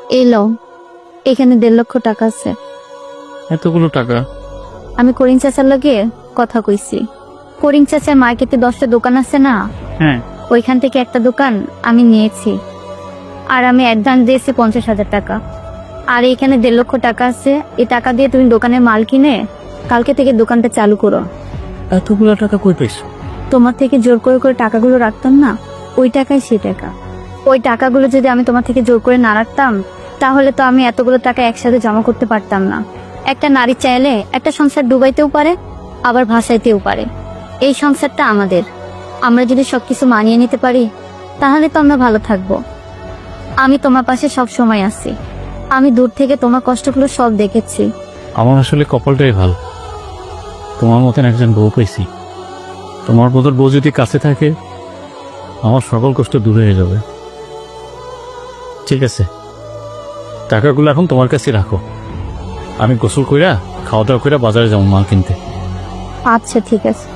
এলো, এখানে 1.5 লক্ষ টাকা আছে। এতগুলো টাকা? আমি করিম চাচার লগে কথা কইছি। করিম চাচার মার্কেটে 10টা দোকান আছে না, হ্যাঁ। ওইখান থেকে একটা দোকান আমি নিয়েছি। আর আমি অ্যাডভান্স দিয়েছি 50,000 টাকা। আর এখানে 1.5 লক্ষ টাকা আছে। এই টাকা দিয়ে তুমি দোকানের মাল কিনে কালকে থেকে দোকানটা চালু করো। এতগুলো টাকা কই পাইছো? তোমার থেকে জোর করে করে টাকাগুলো রাখতাম না, ওই টাকাই সেই টাকা। ওই টাকাগুলো যদি আমি তোমার থেকে জোর করে না রাখতাম, তাহলে তো আমি এতগুলো টাকা একসাথে জমা করতে পারতাম না। একটা নারী চাইলে একটা সংসার ডুবাইতেও পারে, আবার ভাসাইতেও পারে। এই সংসারটা আমাদের। আমরা যদি সবকিছু মানিয়ে নিতে পারি, তাহলে তো আমরা ভালো থাকবো। আমি তোমার পাশে সব সময় আছি। আমি দূর থেকে তোমার কষ্টগুলো সব দেখেছি। আমার আসলে কপালটাই ভালো, তোমার মতন একজন বউ পাইছি। তোমার মতন বউ যদি কাছে থাকে, আমার সকল কষ্ট দূর হয়ে যাবে। ঠিক আছে, টাকাগুলো এখন তোমার কাছে রাখো। আমি গোসল কইরা খাওয়া দাওয়া কইরা বাজারে যাবো মাল কিনতে। আচ্ছা, ঠিক আছে।